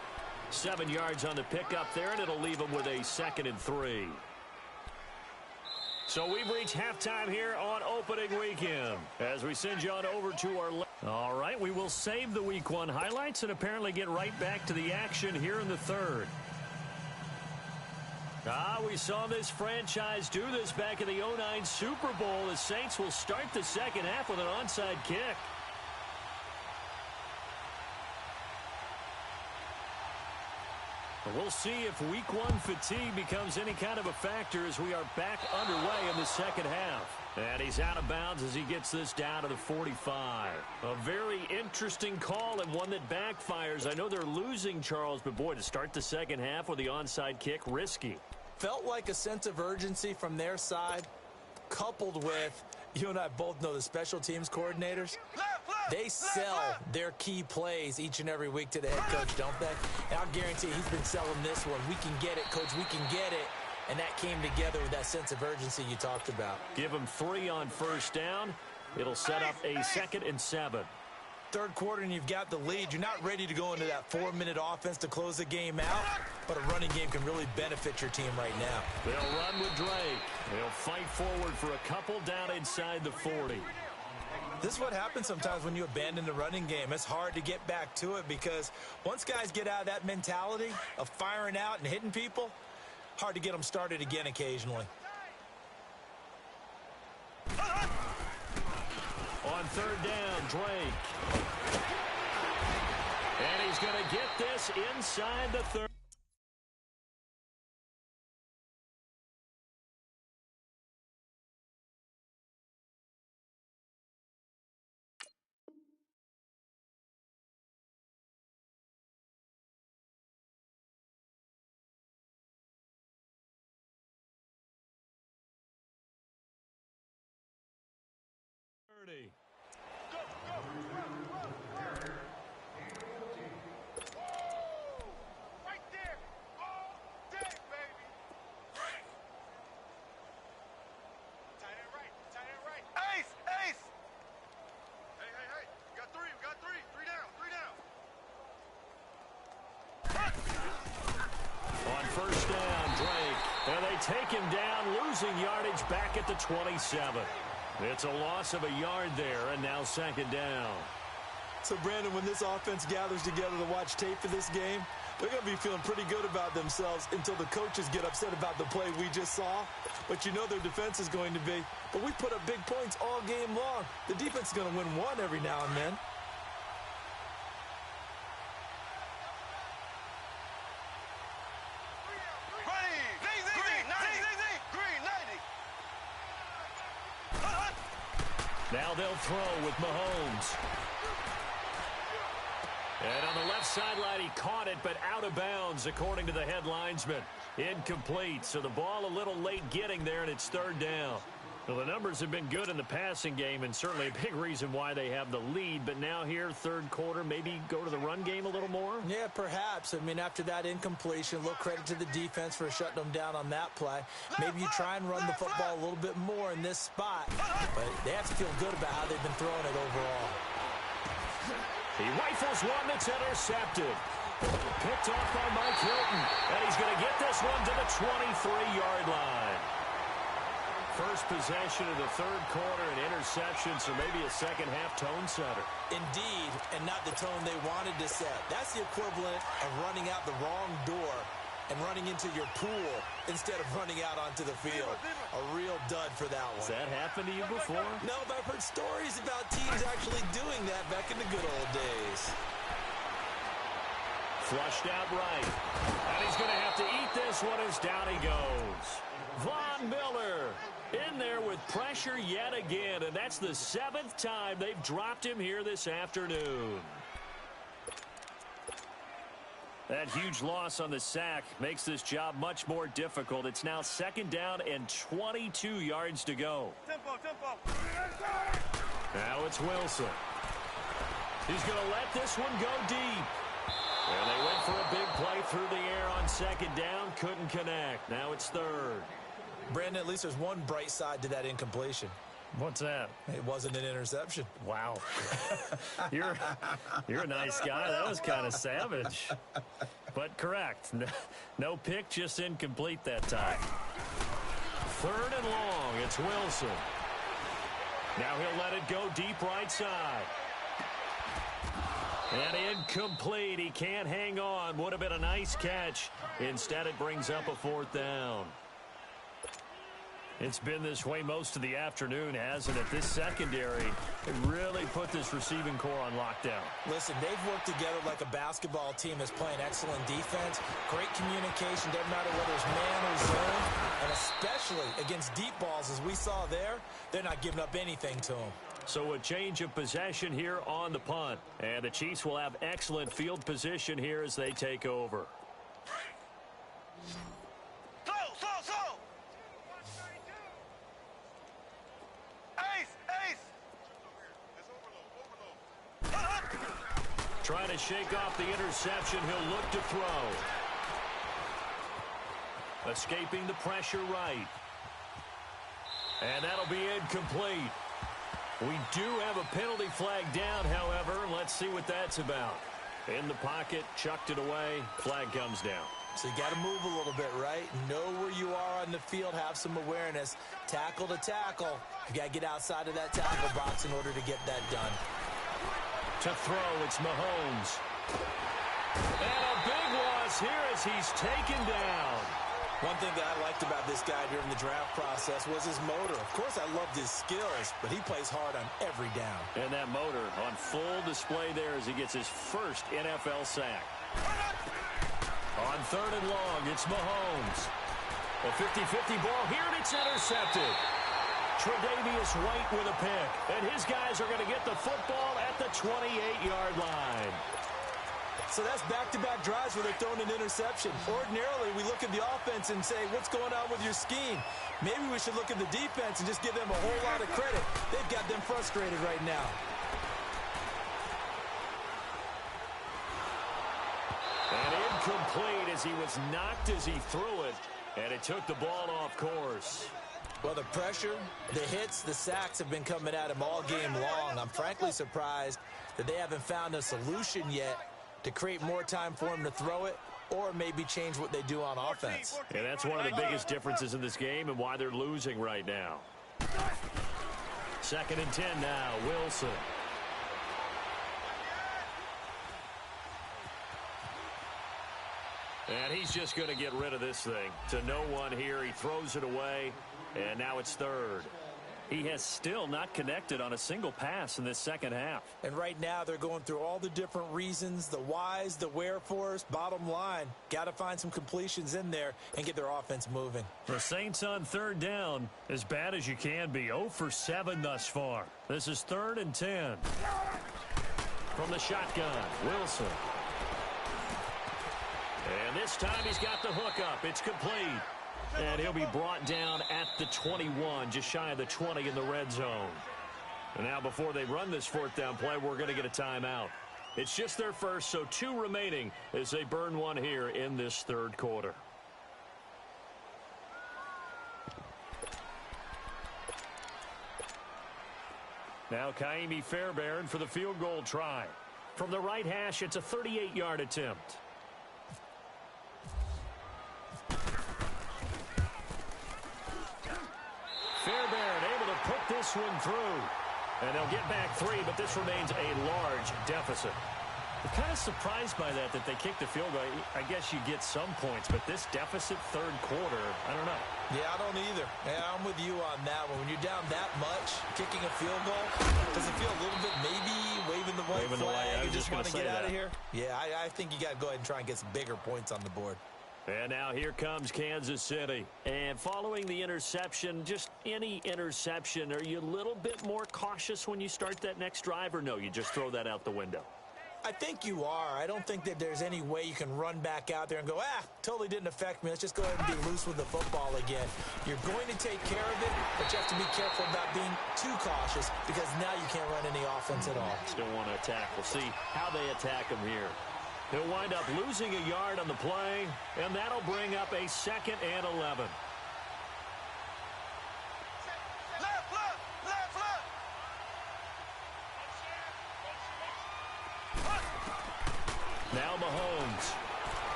7 yards on the pickup there, and it'll leave him with a 2nd and 3. So we've reached halftime here on opening weekend as we send you on over to our... All right, we will save the Week 1 highlights and apparently get right back to the action here in the 3rd. We saw this franchise do this back in the 2009 Super Bowl. The Saints will start the second half with an onside kick. We'll see if Week 1 fatigue becomes any kind of a factor as we are back underway in the second half. And he's out of bounds as he gets this down to the 45. A very interesting call and one that backfires. I know they're losing, Charles, but boy, to start the second half with the onside kick, risky. Felt like a sense of urgency from their side, coupled with, you and I both know the special teams coordinators. They sell their key plays each and every week to the head coach, don't they? And I'll guarantee he's been selling this one. We can get it, coach. We can get it. And that came together with that sense of urgency you talked about. Give him 3 on first down. It'll set up a 2nd and 7. Third quarter and you've got the lead. You're not ready to go into that 4-minute offense to close the game out, but a running game can really benefit your team right now. They'll run with Drake. They'll fight forward for a couple down inside the 40. This is what happens sometimes when you abandon the running game. It's hard to get back to it because once guys get out of that mentality of firing out and hitting people, hard to get them started again occasionally. On third down, Drake. And he's going to get this inside the 30. Take him down, losing yardage back at the 27. It's a loss of a yard there, and now 2nd down. So, Brandon, when this offense gathers together to watch tape for this game, they're going to be feeling pretty good about themselves until the coaches get upset about the play we just saw. But you know their defense is going to be. But we put up big points all game long. The defense is going to win one every now and then. Now they'll throw with Mahomes. And on the left sideline, he caught it, but out of bounds, according to the head linesman. Incomplete, so the ball a little late getting there, and it's third down. Well, the numbers have been good in the passing game, and certainly a big reason why they have the lead. But now here, third quarter, maybe go to the run game a little more? Yeah, perhaps. I mean, after that incompletion, a little credit to the defense for shutting them down on that play. Maybe you try and run the football a little bit more in this spot. But they have to feel good about how they've been throwing it overall. He rifles one that's intercepted. Picked off by Mike Hilton. And he's going to get this one to the 23-yard line. First possession of the third quarter, an interception, so maybe a second-half tone setter. Indeed, and not the tone they wanted to set. That's the equivalent of running out the wrong door and running into your pool instead of running out onto the field. A real dud for that one. Has that happened to you before? No, but I've heard stories about teams actually doing that back in the good old days. Flushed out right. And he's going to have to eat this one as down he goes. Von Miller in there with pressure yet again, and that's the 7th time they've dropped him here this afternoon. That huge loss on the sack makes this job much more difficult. It's now second down and 22 yards to go. Tempo. Now it's Wilson. He's going to let this one go deep. And they went for a big play through the air on second down. Couldn't connect. Now it's third. Brandon, at least there's one bright side to that incompletion. What's that? It wasn't an interception. Wow. You're a nice guy. That was kind of savage. But correct. No pick, just incomplete that time. Third and long. It's Wilson. Now he'll let it go deep right side. And incomplete. He can't hang on. Would have been a nice catch. Instead, it brings up a fourth down. It's been this way most of the afternoon, hasn't it? This secondary really put this receiving core on lockdown. Listen, they've worked together like a basketball team that's playing excellent defense. Great communication, doesn't matter whether it's man or zone. And especially against deep balls, as we saw there, they're not giving up anything to them. So a change of possession here on the punt. And the Chiefs will have excellent field position here as they take over. Slow. Ace. Trying to shake off the interception. He'll look to throw. Escaping the pressure right. And that'll be incomplete. We do have a penalty flag down, however. Let's see what that's about. In the pocket, chucked it away. Flag comes down. So you got to move a little bit, right? Know where you are on the field, have some awareness. Tackle to tackle. You got to get outside of that tackle box in order to get that done. To throw, it's Mahomes. And a big loss here as he's taken down. One thing that I liked about this guy during the draft process was his motor. Of course, I loved his skills, but he plays hard on every down. And that motor on full display there as he gets his first NFL sack. On third and long, it's Mahomes. A 50-50 ball here, and it's intercepted. Tre'Davious White with a pick. And his guys are going to get the football at the 28-yard line. So that's back-to-back drives where they're throwing an interception. Ordinarily, we look at the offense and say, what's going on with your scheme? Maybe we should look at the defense and just give them a whole lot of credit. They've got them frustrated right now. And incomplete as he was knocked as he threw it, and it took the ball off course. Well, the pressure, the hits, the sacks have been coming at him all game long. I'm frankly surprised that they haven't found a solution yet to create more time for him to throw it or maybe change what they do on offense. And that's one of the biggest differences in this game and why they're losing right now. Second and 10 now, Wilson. And he's just going to get rid of this thing. To no one here, he throws it away, and now it's third. He has still not connected on a single pass in this second half. And right now they're going through all the different reasons, the whys, the wherefores. Bottom line, got to find some completions in there and get their offense moving. The Saints on third down, as bad as you can be. 0 for 7 thus far. This is third and 10. From the shotgun, Wilson. And this time he's got the hookup. It's complete. And he'll be brought down at the 21, just shy of the 20 in the red zone. And now before they run this fourth down play, we're going to get a timeout. It's just their first, so 2 remaining as they burn one here in this third quarter. Now Kaimi Fairbairn for the field goal try. From the right hash, it's a 38-yard attempt. Fairbairn able to put this one through. And they'll get back 3, but this remains a large deficit. I'm kind of surprised by that they kicked the field goal. I guess you get some points, but this deficit third quarter, I don't know. Yeah, I don't either. Yeah, I'm with you on that one. When you're down that much, kicking a field goal, does it feel a little bit maybe waving the white flag? You just want to get out of here? Yeah, I think you got to go ahead and try and get some bigger points on the board. And now here comes Kansas City. And following the interception, just any interception, are you a little bit more cautious when you start that next drive, or no, you just throw that out the window? I think you are. I don't think that there's any way you can run back out there and go, totally didn't affect me. Let's just go ahead and be loose with the football again. You're going to take care of it, but you have to be careful about being too cautious because now you can't run any offense at all. Still want to attack. We'll see how they attack him here. He'll wind up losing a yard on the play, and that'll bring up a 2nd and 11. Now Mahomes.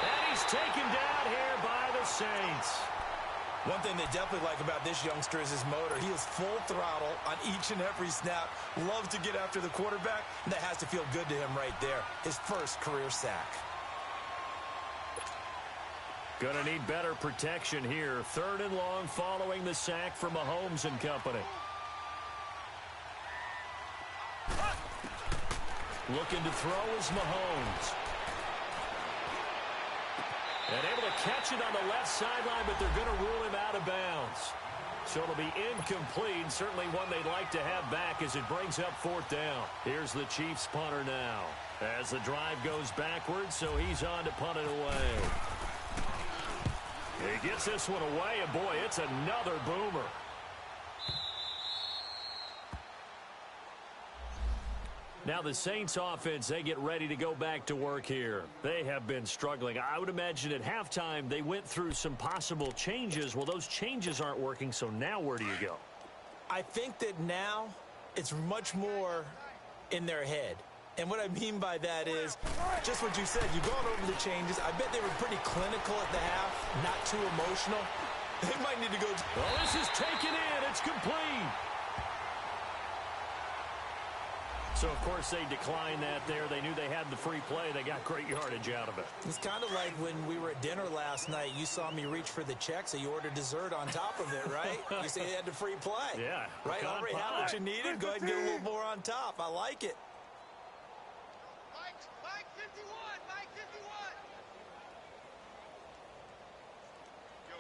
And he's taken down here by the Saints. One thing they definitely like about this youngster is his motor. He is full throttle on each and every snap. Loves to get after the quarterback. And that has to feel good to him right there. His first career sack. Gonna need better protection here. 3rd and long following the sack for Mahomes and company. Looking to throw is Mahomes. And able to catch it on the left sideline, but they're going to rule him out of bounds. So it'll be incomplete. Certainly one they'd like to have back as it brings up 4th down. Here's the Chiefs punter now. As the drive goes backwards, so he's on to punt it away. He gets this one away, and boy, it's another boomer. Now the Saints offense, they get ready to go back to work here. They have been struggling. I would imagine at halftime they went through some possible changes. Well, those changes aren't working, so now where do you go? I think that now it's much more in their head. And what I mean by that is just what you said. You've gone over the changes. I bet they were pretty clinical at the half, not too emotional. They might need to go. Well, this is taken in. It's complete. So, of course, they declined that there. They knew they had the free play. They got great yardage out of it. It's kind of like when we were at dinner last night. You saw me reach for the check, so you ordered dessert on top of it, right? You say you had the free play. Yeah. Right? Already had what you needed. Go ahead and get a little more on top. I like it. Mike 51, Mike 51. Yo.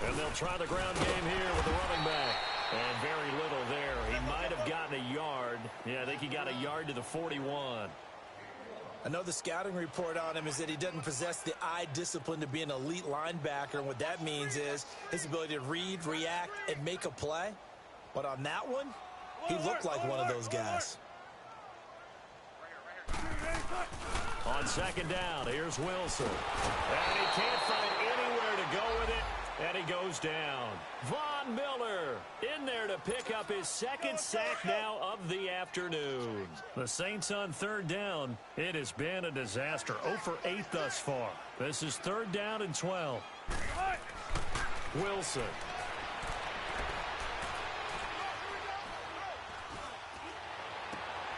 And they'll try the ground game here with the running back. And very little there. He might have gotten a yard. Yeah, I think he got a yard to the 41. I know the scouting report on him is that he doesn't possess the eye discipline to be an elite linebacker. And what that means is his ability to read, react, and make a play. But on that one, he looked like one of those guys. On 2nd down, here's Wilson. And he can't find anywhere to go with it. And he goes down. Von Miller in there to pick up his 2nd sack now of the afternoon. The Saints on 3rd down. It has been a disaster. 0 for 8 thus far. This is 3rd down and 12. Wilson.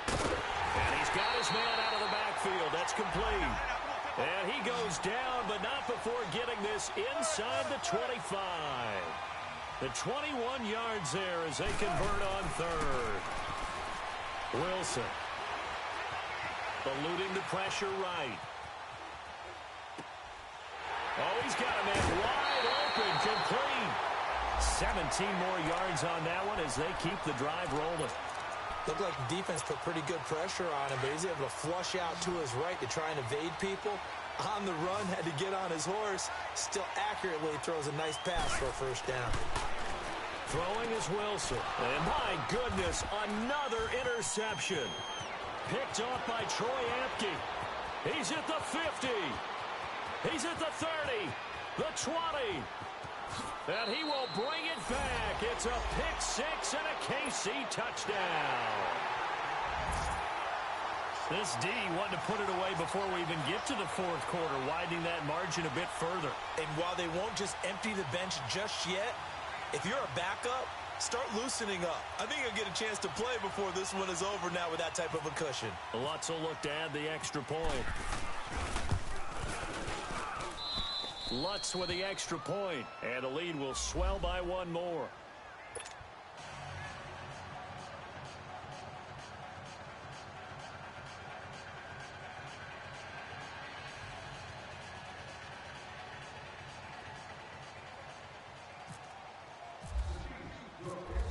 And he's got his man out of the backfield. That's complete. And he goes down, but not before getting this inside the 25. The 21 yards there as they convert on 3rd. Wilson. Eluding the pressure right. Oh, he's got a man wide open, complete. 17 more yards on that one as they keep the drive rolling. Looked like the defense put pretty good pressure on him, but he's able to flush out to his right to try and evade people. On the run, had to get on his horse. Still accurately throws a nice pass for a first down. Throwing is Wilson. And my goodness, another interception. Picked off by Troy Apke. He's at the 50. He's at the 30. The 20. And he will bring it back. It's a pick six and a KC touchdown. This D wanted to put it away before we even get to the fourth quarter, widening that margin a bit further. And while they won't just empty the bench just yet, if you're a backup, start loosening up. I think you'll get a chance to play before this one is over now with that type of a cushion. Lutz will look to add the extra point. Lutz with the extra point, and the lead will swell by one more.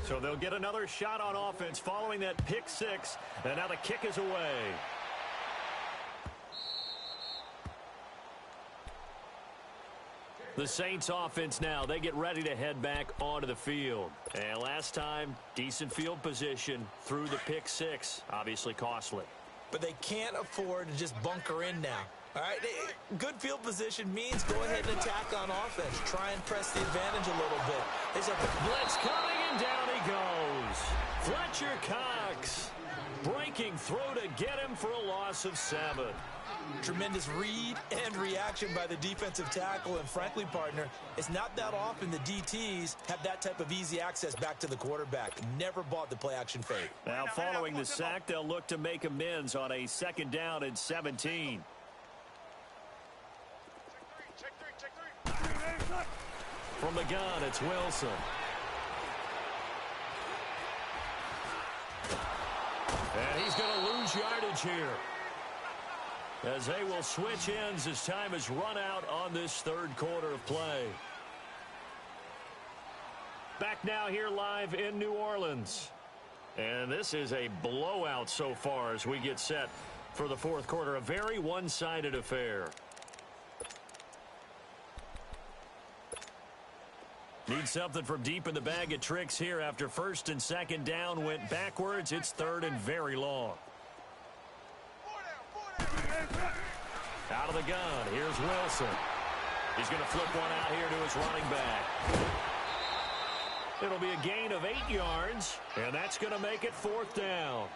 So they'll get another shot on offense following that pick six, and now the kick is away. The Saints offense now, they get ready to head back onto the field. And last time, decent field position through the pick six, obviously costly. But they can't afford to just bunker in now. All right, good field position means go ahead and attack on offense. Try and press the advantage a little bit. There's a blitz coming, and down he goes. Fletcher Cox breaking through to get him for a loss of 7. Tremendous read and reaction by the defensive tackle, and frankly, partner, it's not that often the DTs have that type of easy access back to the quarterback. Never bought the play-action fake. Now, following the sack, they'll look to make amends on a 2nd down and 17. Check three. From the gun, it's Wilson. And he's going to lose yardage here, as they will switch ends as time has run out on this 3rd quarter of play. Back now here live in New Orleans. And this is a blowout so far as we get set for the 4th quarter. A very one-sided affair. Need something from deep in the bag of tricks here after 1st and 2nd down went backwards. It's 3rd and very long. Out of the gun, here's Wilson. He's going to flip one out here to his running back. It'll be a gain of 8 yards, and that's going to make it 4th down.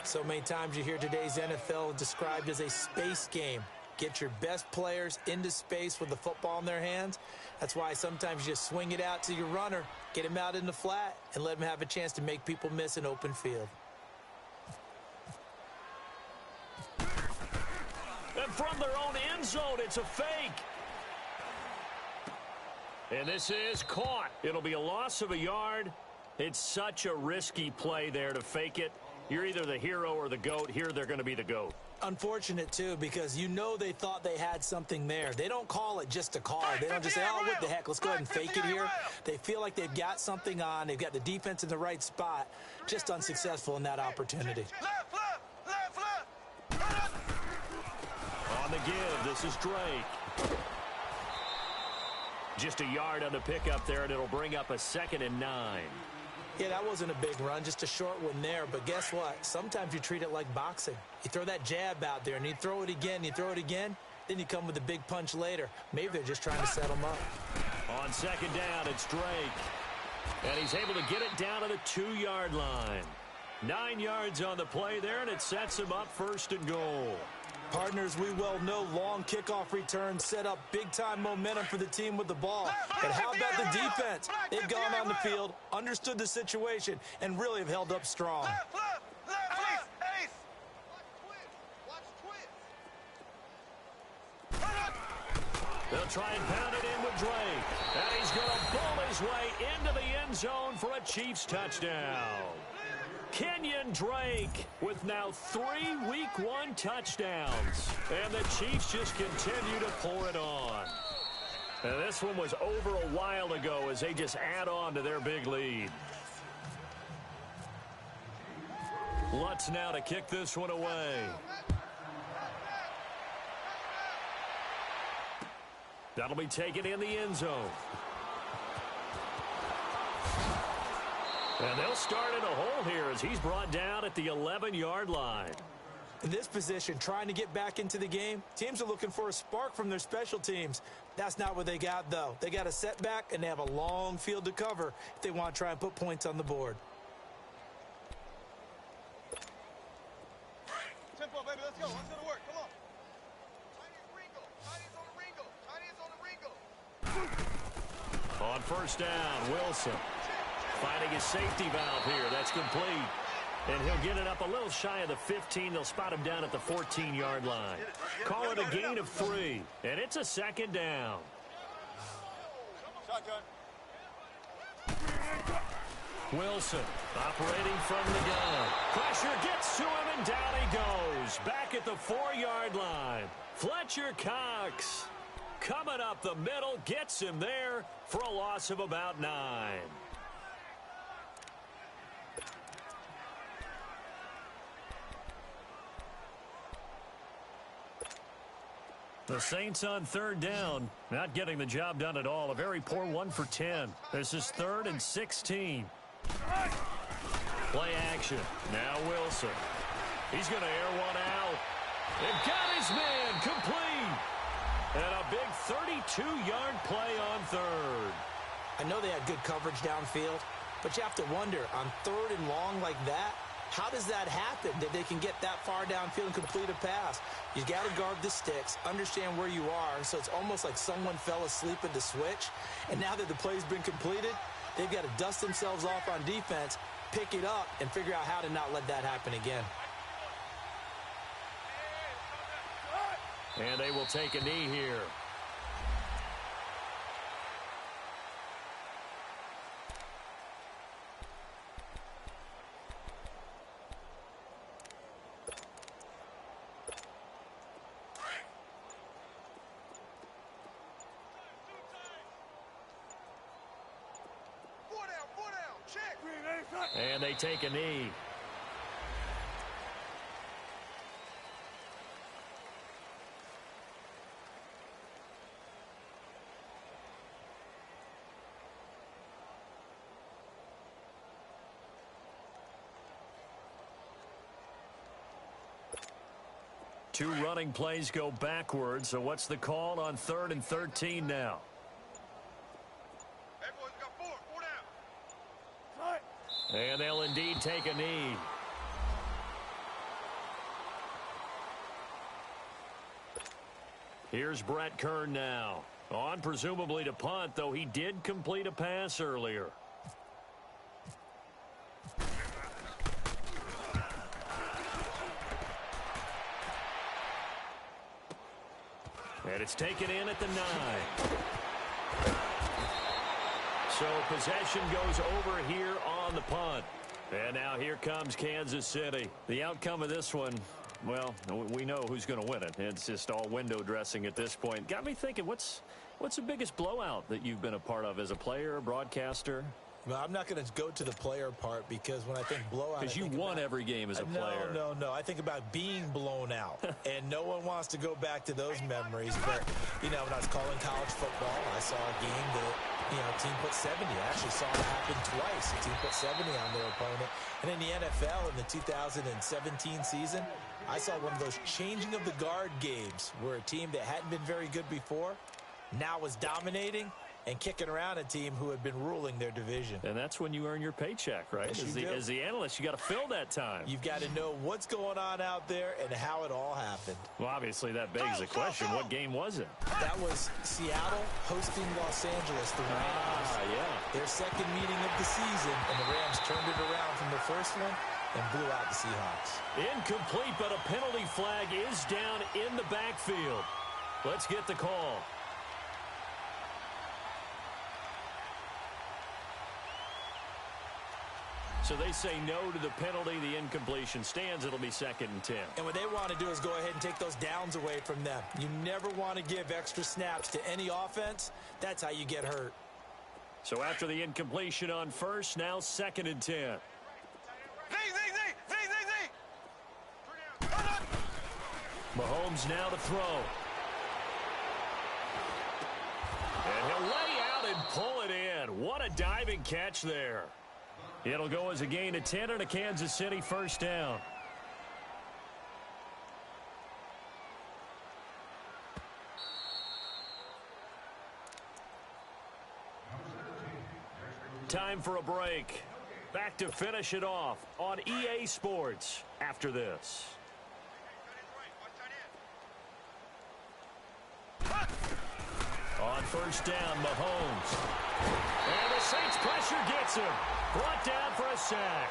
So many times you hear today's NFL described as a space game. Get your best players into space with the football in their hands. That's why sometimes you just swing it out to your runner, get him out in the flat, and let him have a chance to make people miss an open field. And from their own end zone, it's a fake. And this is caught. It'll be a loss of a yard. It's such a risky play there to fake it. You're either the hero or the GOAT. Here they're going to be the GOAT. Unfortunate, too, because you know they thought they had something there. They don't call it just a call. They don't just say, oh, what the heck, let's go ahead and fake it here. They feel like they've got something on. They've got the defense in the right spot. Just unsuccessful in that opportunity. On the give, this is Drake. Just a yard on the pickup there, and it'll bring up a 2nd and 9. Yeah, that wasn't a big run, just a short one there. But guess what? Sometimes you treat it like boxing. You throw that jab out there, and you throw it again, then you come with a big punch later. Maybe they're just trying to set them up. On 2nd down, it's Drake. And he's able to get it down to the 2-yard line. 9 yards on the play there, and it sets him up 1st and goal. Partners, we well know long kickoff returns set up big-time momentum for the team with the ball. But how about the defense? They've gone on the field, understood the situation, and really have held up strong. Ace. Watch twist. They'll try and pound it in with Drake. And he's going to pull his way into the end zone for a Chiefs touchdown. Kenyon Drake with now 3 Week 1 touchdowns. And the Chiefs just continue to pour it on. And this one was over a while ago as they just add on to their big lead. Lutz now to kick this one away. That'll be taken in the end zone. And they'll start in a hole here as he's brought down at the 11-yard line. In this position, trying to get back into the game, teams are looking for a spark from their special teams. That's not what they got, though. They got a setback, and they have a long field to cover if they want to try and put points on the board. Tempo, baby, let's go. Let's go to work. Come on. Tiny's on the Ringo. On first down, Wilson finding his safety valve here. That's complete. And he'll get it up a little shy of the 15. They'll spot him down at the 14-yard line. Call it a gain of 3. And it's a second down. Shotgun. Wilson operating from the gun. Pressure gets to him, and down he goes. Back at the 4-yard line. Fletcher Cox coming up the middle. Gets him there for a loss of about 9. The Saints on third down, not getting the job done at all. A very poor 1 for 10. This is 3rd and 16. Play action. Now Wilson. He's going to air one out. And got his man complete. And a big 32-yard play on third. I know they had good coverage downfield, but you have to wonder, on 3rd and long like that, how does that happen, that they can get that far downfield and complete a pass? You got to guard the sticks, understand where you are, so it's almost like someone fell asleep at the switch, and now that the play's been completed, they've got to dust themselves off on defense, pick it up, and figure out how to not let that happen again. And they will take a knee here. And they take a knee. Two running plays go backwards, so what's the call on 3rd and 13 now? Hey, boys, we got four down. And they'll indeed take a knee. Here's Brett Kern now. On presumably to punt, though he did complete a pass earlier. And it's taken in at the 9. So possession goes over here on the punt. And now here comes Kansas City. The outcome of this one, well, we know who's going to win it. It's just all window dressing at this point. Got me thinking, what's the biggest blowout that you've been a part of as a player, broadcaster? Well, I'm not going to go to the player part because when I think blowout, because you won every game as a player. No. I think about being blown out, and no one wants to go back to those memories. But, you know, when I was calling college football, I saw a game that, you know, a team put 70. I actually saw it happen twice. A team put 70 on their opponent. And in the NFL in the 2017 season, I saw one of those changing of the guard games where a team that hadn't been very good before now was dominating and kicking around a team who had been ruling their division. And that's when you earn your paycheck, right? Yes, as the analyst, you got to fill that time. You've got to know what's going on out there and how it all happened. Well, obviously, that begs the question, what game was it? That was Seattle hosting Los Angeles, the Rams. Yeah. Their second meeting of the season, and the Rams turned it around from the first one and blew out the Seahawks. Incomplete, but a penalty flag is down in the backfield. Let's get the call. So they say no to the penalty. The incompletion stands. It'll be 2nd and 10. And what they want to do is go ahead and take those downs away from them. You never want to give extra snaps to any offense. That's how you get hurt. So after the incompletion on first, now 2nd and 10. Mahomes now to throw. And he'll lay out and pull it in. What a diving catch there. It'll go as a gain of 10 and a Kansas City first down. Time for a break. Back to finish it off on EA Sports after this. On first down, Mahomes. And the Saints pressure gets him. Brought down for a sack.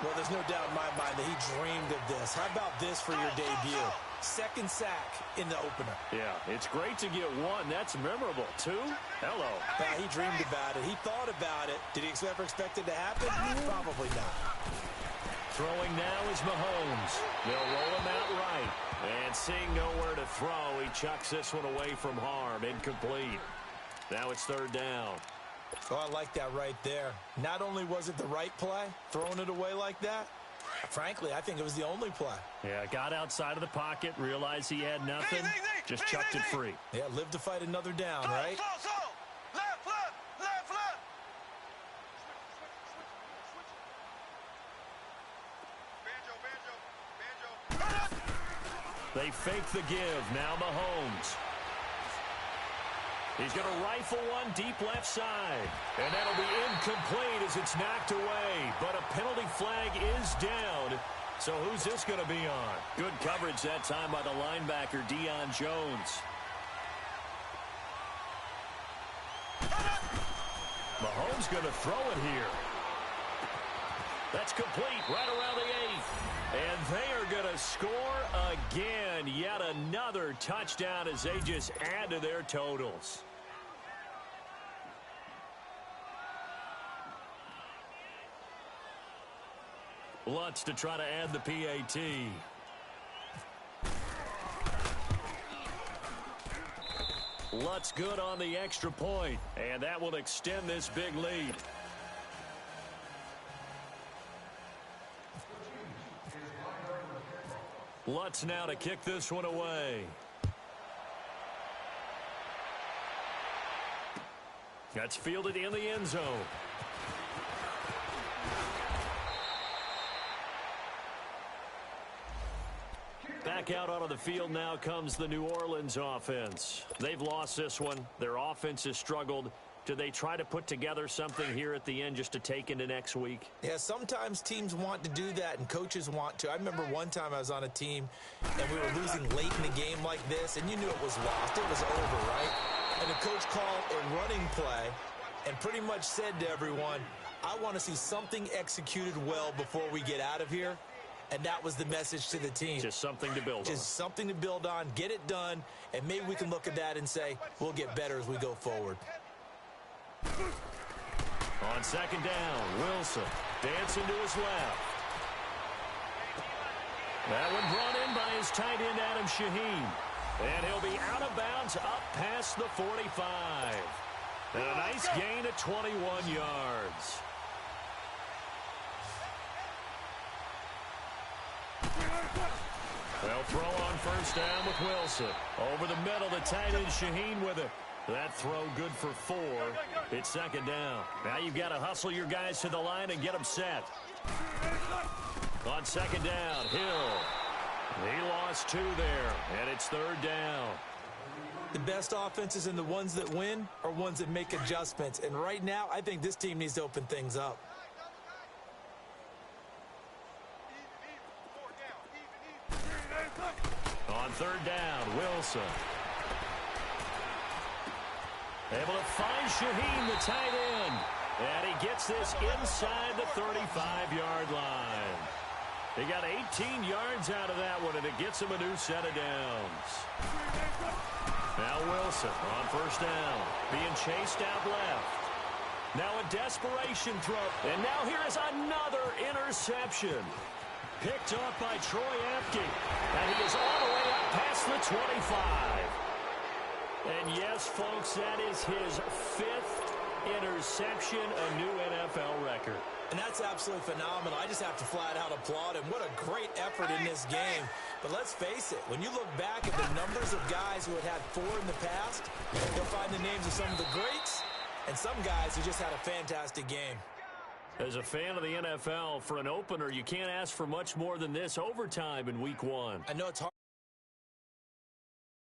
Well, there's no doubt in my mind that he dreamed of this. How about this for your debut? 2nd sack in the opener. Yeah, it's great to get 1. That's memorable. 2? Hello. Yeah, he dreamed about it. He thought about it. Did he ever expect it to happen? Probably not. Throwing now is Mahomes. They'll roll him out right. And seeing nowhere to throw, he chucks this one away from harm. Incomplete. Now it's 3rd down. Oh, I like that right there. Not only was it the right play, throwing it away like that, frankly, I think it was the only play. Yeah, got outside of the pocket, realized he had nothing, just chucked it free. Yeah, live to fight another down, right? They fake the give. Now Mahomes. He's going to rifle one deep left side. And that'll be incomplete as it's knocked away. But a penalty flag is down. So who's this going to be on? Good coverage that time by the linebacker, Deion Jones. Mahomes going to throw it here. That's complete right around the 8th. And they are going to score again. Yet another touchdown as they just add to their totals. Lutz to try to add the PAT. Lutz good on the extra point. And that will extend this big lead. Lutz now to kick this one away. That's fielded in the end zone. Back out onto the field now comes the New Orleans offense. They've lost this one. Their offense has struggled. Do they try to put together something here at the end just to take into next week? Yeah, sometimes teams want to do that and coaches want to. I remember one time I was on a team and we were losing late in the game like this, and you knew it was lost. It was over, right? And the coach called a running play and pretty much said to everyone, I want to see something executed well before we get out of here. And that was the message to the team. Just something to build on. Just something to build on, get it done, and maybe we can look at that and say, we'll get better as we go forward. On second down, Wilson dancing to his left. That one brought in by his tight end, Adam Shaheen. And he'll be out of bounds up past the 45. And a nice gain of 21 yards. They'll throw on first down with Wilson. Over the middle, the tight end Shaheen with it. That throw good for 4. It's second down. Now you've got to hustle your guys to the line and get them set. On second down, Hill. He lost 2 there, and it's third down. The best offenses and the ones that win are ones that make adjustments. And right now, I think this team needs to open things up. On third down, Wilson. Able to find Shaheen, the tight end. And he gets this inside the 35-yard line. He got 18 yards out of that one, and it gets him a new set of downs. Now Wilson on first down, being chased out left. Now a desperation throw. And now here is another interception. Picked off by Troy Apke. And he is all the way up past the 25. And yes, folks, that is his 5th interception, a new NFL record. And that's absolutely phenomenal. I just have to flat out applaud him. What a great effort in this game. But let's face it, when you look back at the numbers of guys who had 4 in the past, you'll find the names of some of the greats and some guys who just had a fantastic game. As a fan of the NFL, for an opener, you can't ask for much more than this overtime in Week 1. I know it's hard.